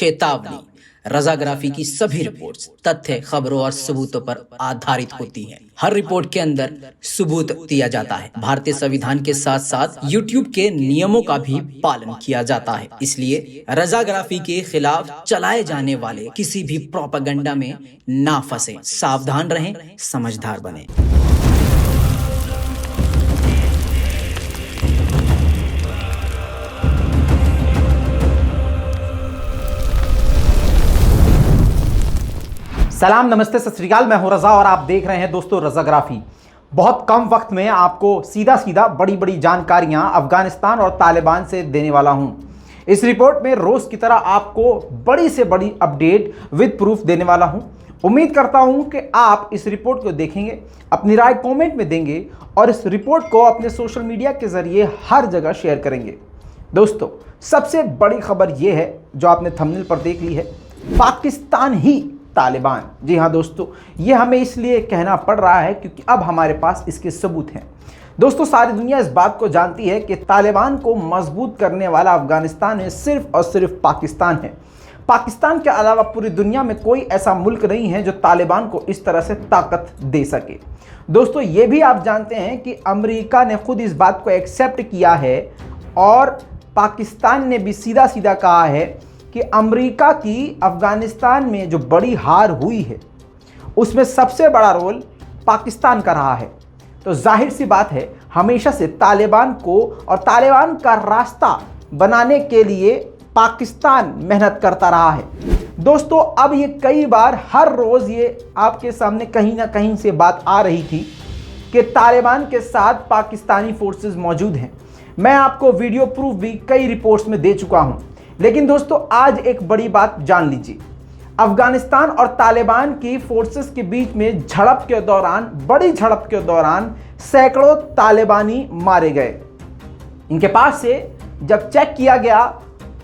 चेतावनी, रजाग्राफी की सभी रिपोर्ट्स तथ्य, खबरों और सबूतों पर आधारित होती हैं। हर रिपोर्ट के अंदर सबूत दिया जाता है। भारतीय संविधान के साथ साथ यूट्यूब के नियमों का भी पालन किया जाता है। इसलिए रजाग्राफी के खिलाफ चलाए जाने वाले किसी भी प्रोपेगेंडा में ना फंसे। सावधान रहें, समझदार बने। सलाम, नमस्ते, सत श्री अकाल। मैं हूं रजा और आप देख रहे हैं दोस्तों रजाग्राफी। बहुत कम वक्त में आपको सीधा सीधा बड़ी बड़ी जानकारियां अफगानिस्तान और तालिबान से देने वाला हूं। इस रिपोर्ट में रोज की तरह आपको बड़ी से बड़ी अपडेट विद प्रूफ देने वाला हूं। उम्मीद करता हूं कि आप इस रिपोर्ट को देखेंगे, अपनी राय कमेंट में देंगे और इस रिपोर्ट को अपने सोशल मीडिया के जरिए हर जगह शेयर करेंगे। दोस्तों, सबसे बड़ी खबर यह है जो आपने थंबनेल पर देख ली है, पाकिस्तान ही तालिबान। जी हाँ दोस्तों, ये हमें इसलिए कहना पड़ रहा है क्योंकि अब हमारे पास इसके सबूत हैं। दोस्तों, सारी दुनिया इस बात को जानती है कि तालिबान को मजबूत करने वाला अफगानिस्तान में सिर्फ और सिर्फ पाकिस्तान है। पाकिस्तान के अलावा पूरी दुनिया में कोई ऐसा मुल्क नहीं है जो तालिबान को इस तरह से ताकत दे सके। दोस्तों, ये भी आप जानते हैं कि अमेरिका ने खुद इस बात को एक्सेप्ट किया है और पाकिस्तान ने भी सीधा सीधा कहा है कि अमेरिका की अफगानिस्तान में जो बड़ी हार हुई है उसमें सबसे बड़ा रोल पाकिस्तान का रहा है। तो जाहिर सी बात है, हमेशा से तालिबान को और तालिबान का रास्ता बनाने के लिए पाकिस्तान मेहनत करता रहा है। दोस्तों, अब ये कई बार हर रोज़ ये आपके सामने कहीं ना कहीं से बात आ रही थी कि तालिबान के साथ पाकिस्तानी फोर्सेस मौजूद हैं। मैं आपको वीडियो प्रूफ भी कई रिपोर्ट्स में दे चुका हूँ। लेकिन दोस्तों, आज एक बड़ी बात जान लीजिए। अफगानिस्तान और तालिबान की फोर्सेस के बीच में झड़प के दौरान, बड़ी झड़प के दौरान सैकड़ों तालिबानी मारे गए। इनके पास से जब चेक किया गया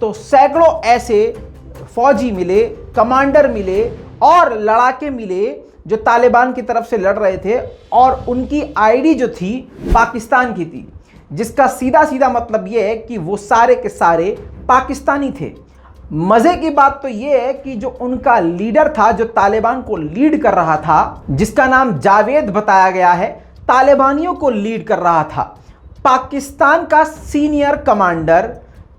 तो सैकड़ों ऐसे फौजी मिले, कमांडर मिले और लड़ाके मिले जो तालिबान की तरफ से लड़ रहे थे और उनकी आईडी जो थी पाकिस्तान की थी, जिसका सीधा सीधा मतलब यह है कि वो सारे के सारे पाकिस्तानी थे। मजे की बात तो यह है कि जो उनका लीडर था, जो तालिबान को लीड कर रहा था, जिसका नाम जावेद बताया गया है, तालिबानियों को लीड कर रहा था। पाकिस्तान का सीनियर कमांडर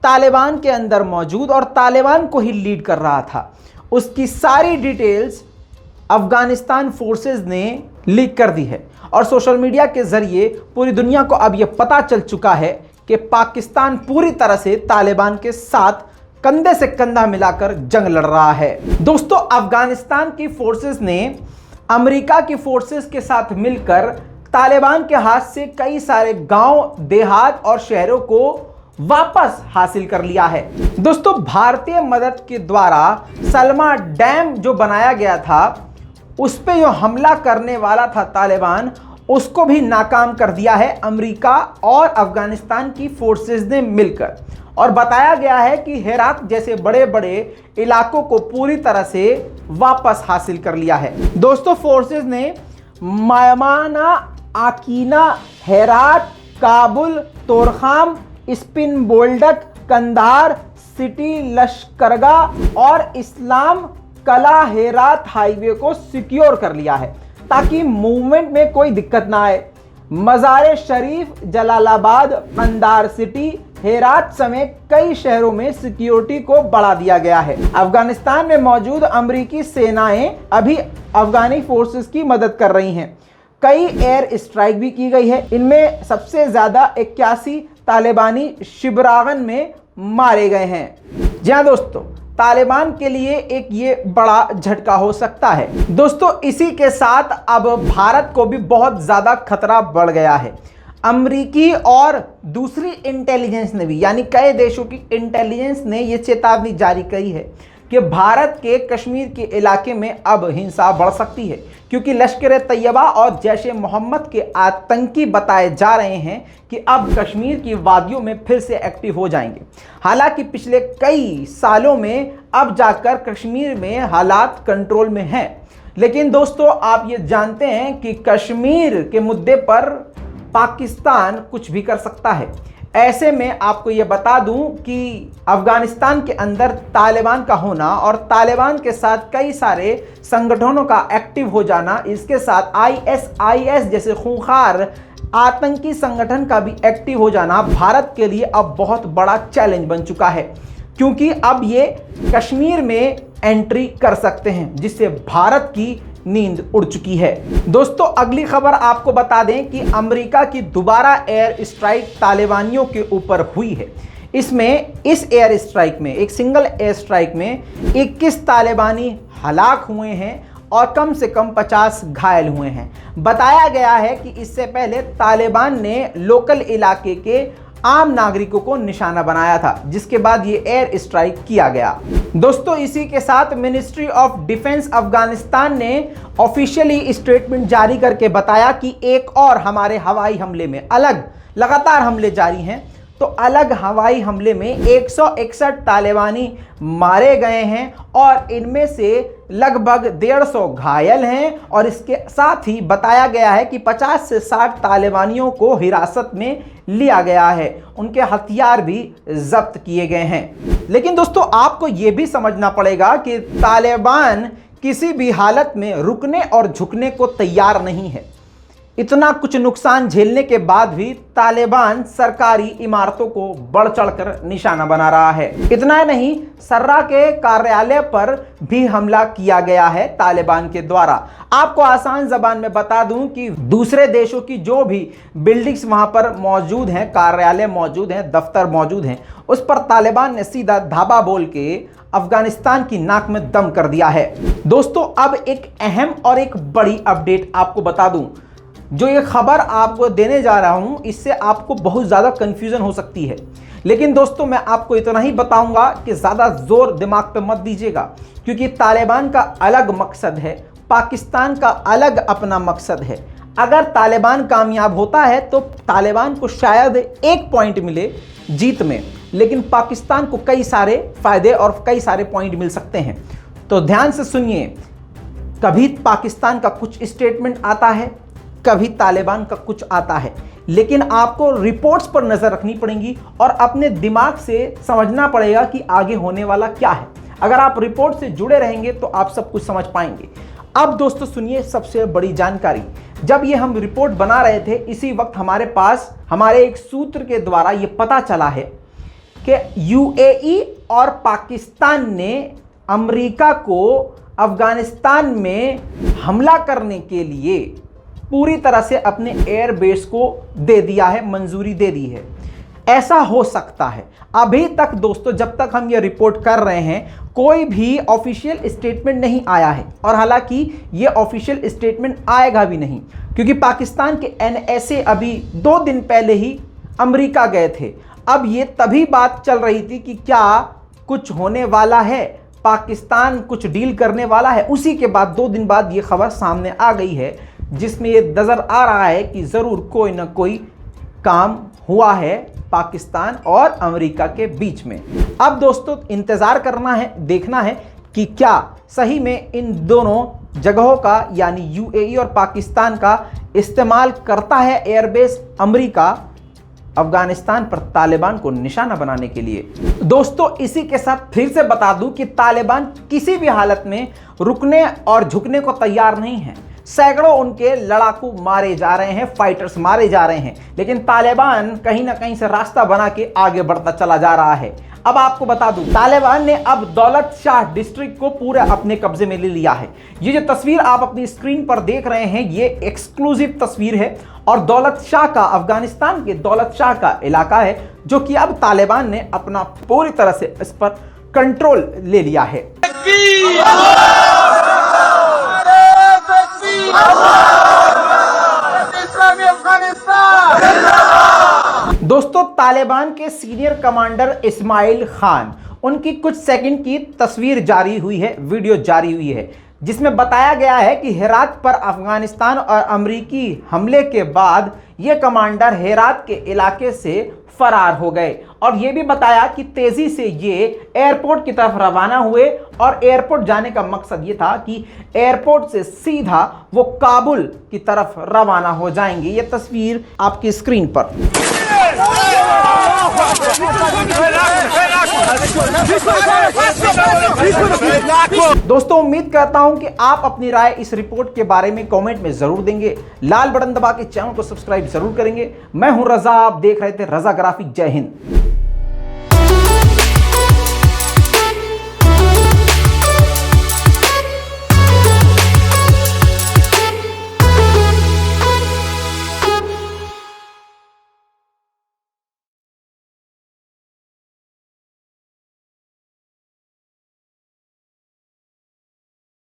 तालिबान के अंदर मौजूद और तालिबान को ही लीड कर रहा था। उसकी सारी डिटेल्स अफगानिस्तान फोर्सेस ने लीक कर दी है और सोशल मीडिया के जरिए पूरी दुनिया को अब यह पता चल चुका है कि पाकिस्तान पूरी तरह से तालिबान के साथ कंधे से कंधा मिलाकर जंग लड़ रहा है। दोस्तों, अफगानिस्तान की फोर्सेस ने अमेरिका की फोर्सेस के साथ मिलकर तालिबान के हाथ से कई सारे गांव, देहात और शहरों को वापस हासिल कर लिया है। दोस्तों, भारतीय मदद के द्वारा सलमा डैम जो बनाया गया था, उस पे जो हमला करने वाला था तालिबान, उसको भी नाकाम कर दिया है अमेरिका और अफगानिस्तान की फोर्सेस ने मिलकर। और बताया गया है कि हेरात जैसे बड़े बड़े इलाकों को पूरी तरह से वापस हासिल कर लिया है। दोस्तों, फोर्सेस ने मायमाना, आकीना, हेरात, काबुल, तोरखाम, स्पिन बोल्डक, कंधार, सिटी लश्करगा और इस्लाम कला हेरात हाईवे को सिक्योर कर लिया है ताकि मूवमेंट में कोई दिक्कत ना आए। मज़ार शरीफ, जलालाबाद, कंधार सिटी, हेरात समेत कई शहरों में सिक्योरिटी को बढ़ा दिया गया है। अफगानिस्तान में मौजूद अमेरिकी सेनाएं अभी अफगानी फोर्सेस की मदद कर रही हैं। कई एयर स्ट्राइक भी की गई है। इनमें सबसे ज्यादा 81 तालिबानी शिबरागन में मारे गए हैं। जी हाँ दोस्तों, तालिबान के लिए एक ये बड़ा झटका हो सकता है। दोस्तों, इसी के साथ अब भारत को भी बहुत ज्यादा खतरा बढ़ गया है। अमेरिकी और दूसरी इंटेलिजेंस ने भी, यानी कई देशों की इंटेलिजेंस ने यह चेतावनी जारी की है कि भारत के कश्मीर के इलाके में अब हिंसा बढ़ सकती है, क्योंकि लश्कर तैयबा और जैश ए मोहम्मद के आतंकी बताए जा रहे हैं कि अब कश्मीर की वादियों में फिर से एक्टिव हो जाएंगे। हालांकि पिछले कई सालों में अब जाकर कश्मीर में हालात कंट्रोल में हैं, लेकिन दोस्तों आप ये जानते हैं कि कश्मीर के मुद्दे पर पाकिस्तान कुछ भी कर सकता है। ऐसे में आपको ये बता दूं कि अफगानिस्तान के अंदर तालिबान का होना और तालिबान के साथ कई सारे संगठनों का एक्टिव हो जाना, इसके साथ ISIS जैसे खूंखार आतंकी संगठन का भी एक्टिव हो जाना भारत के लिए अब बहुत बड़ा चैलेंज बन चुका है, क्योंकि अब ये कश्मीर में एंट्री कर सकते हैं, जिससे भारत की नींद उड़ चुकी है। दोस्तों, अगली खबर आपको बता दें कि अमेरिका की दोबारा एयर स्ट्राइक तालिबानियों के ऊपर हुई है। इस एयर स्ट्राइक में, एक सिंगल एयर स्ट्राइक में 21 तालिबानी हलाक हुए हैं और कम से कम 50 घायल हुए हैं। बताया गया है कि इससे पहले तालिबान ने लोकल इलाके के आम नागरिकों को निशाना बनाया था, जिसके बाद ये एयर स्ट्राइक किया गया। दोस्तों, इसी के साथ मिनिस्ट्री ऑफ डिफेंस अफगानिस्तान ने ऑफिशियली स्टेटमेंट जारी करके बताया कि एक और हमारे हवाई हमले में लगातार हमले जारी हैं, तो अलग हवाई हमले में 161 तालिबानी मारे गए हैं और इनमें से लगभग 150 घायल हैं। और इसके साथ ही बताया गया है कि 50 से 60 तालिबानियों को हिरासत में लिया गया है, उनके हथियार भी जब्त किए गए हैं। लेकिन दोस्तों, आपको यह भी समझना पड़ेगा कि तालिबान किसी भी हालत में रुकने और झुकने को तैयार नहीं है। इतना कुछ नुकसान झेलने के बाद भी तालिबान सरकारी इमारतों को बढ़ चढ़कर निशाना बना रहा है। इतना नहीं, सर्रा के कार्यालय पर भी हमला किया गया है तालिबान के द्वारा। आपको आसान जबान में बता दूं कि दूसरे देशों की जो भी बिल्डिंग्स वहां पर मौजूद हैं, कार्यालय मौजूद हैं, दफ्तर मौजूद हैं, उस पर तालिबान ने सीधा धाबा बोल के अफगानिस्तान की नाक में दम कर दिया है। दोस्तों, अब एक अहम और एक बड़ी अपडेट आपको बता दूं। जो ये खबर आपको देने जा रहा हूं, इससे आपको बहुत ज़्यादा कंफ्यूजन हो सकती है, लेकिन दोस्तों मैं आपको इतना ही बताऊंगा कि ज़्यादा जोर दिमाग पे मत दीजिएगा, क्योंकि तालिबान का अलग मकसद है, पाकिस्तान का अलग अपना मकसद है। अगर तालिबान कामयाब होता है तो तालिबान को शायद 1 पॉइंट मिले जीत में, लेकिन पाकिस्तान को कई सारे फायदे और कई सारे पॉइंट मिल सकते हैं। तो ध्यान से सुनिए, कभी पाकिस्तान का कुछ स्टेटमेंट आता है, कभी तालिबान का कुछ आता है, लेकिन आपको रिपोर्ट्स पर नजर रखनी पड़ेगी और अपने दिमाग से समझना पड़ेगा कि आगे होने वाला क्या है। अगर आप रिपोर्ट से जुड़े रहेंगे तो आप सब कुछ समझ पाएंगे। अब दोस्तों सुनिए सबसे बड़ी जानकारी। जब ये हम रिपोर्ट बना रहे थे, इसी वक्त हमारे पास हमारे एक सूत्र के द्वारा ये पता चला है कि UAE और पाकिस्तान ने अमेरिका को अफगानिस्तान में हमला करने के लिए पूरी तरह से अपने एयर बेस को दे दिया है, मंजूरी दे दी है। ऐसा हो सकता है। अभी तक दोस्तों, जब तक हम ये रिपोर्ट कर रहे हैं, कोई भी ऑफिशियल स्टेटमेंट नहीं आया है, और हालांकि ये ऑफिशियल स्टेटमेंट आएगा भी नहीं, क्योंकि पाकिस्तान के NSA अभी 2 दिन पहले ही अमेरिका गए थे। अब ये तभी बात चल रही थी कि क्या कुछ होने वाला है, पाकिस्तान कुछ डील करने वाला है। उसी के बाद 2 दिन बाद ये खबर सामने आ गई है, जिसमें ये नजर आ रहा है कि जरूर कोई ना कोई काम हुआ है पाकिस्तान और अमेरिका के बीच में। अब दोस्तों इंतजार करना है, देखना है कि क्या सही में इन दोनों जगहों का यानी UAE और पाकिस्तान का इस्तेमाल करता है एयरबेस अमेरिका अफगानिस्तान पर तालिबान को निशाना बनाने के लिए। दोस्तों इसी के साथ फिर से बता दूं कि तालिबान किसी भी हालत में रुकने और झुकने को तैयार नहीं है। सैकड़ों उनके लड़ाकू मारे जा रहे हैं, फाइटर्स मारे जा रहे हैं, लेकिन तालिबान कहीं ना कहीं से रास्ता बना के आगे बढ़ता चला जा रहा है। अब आपको बता दूं, तालिबान ने अब दौलत शाह डिस्ट्रिक्ट को पूरा अपने कब्जे में ले लिया है। ये जो तस्वीर आप अपनी स्क्रीन पर देख रहे हैं, ये एक्सक्लूसिव तस्वीर है और दौलत शाह का, अफगानिस्तान के दौलत शाह का इलाका है, जो कि अब तालिबान ने अपना पूरी तरह से इस पर कंट्रोल ले लिया है। दोस्तों तालिबान के सीनियर कमांडर इस्माइल खान, उनकी कुछ सेकंड की तस्वीर जारी हुई है, वीडियो जारी हुई है, जिसमें बताया गया है कि हेरात पर अफगानिस्तान और अमेरिकी हमले के बाद ये कमांडर हेरात के इलाके से फरार हो गए। और ये भी बताया कि तेजी से ये एयरपोर्ट की तरफ रवाना हुए और एयरपोर्ट जाने का मकसद ये था कि एयरपोर्ट से सीधा वो काबुल की तरफ रवाना हो जाएंगे। ये तस्वीर आपकी स्क्रीन पर। दोस्तों उम्मीद करता हूं कि आप अपनी राय इस रिपोर्ट के बारे में कमेंट में जरूर देंगे। लाल बटन दबा के चैनल को सब्सक्राइब जरूर करेंगे। मैं हूं रजा, आप देख रहे थे रजाग्राफी। जय हिंद।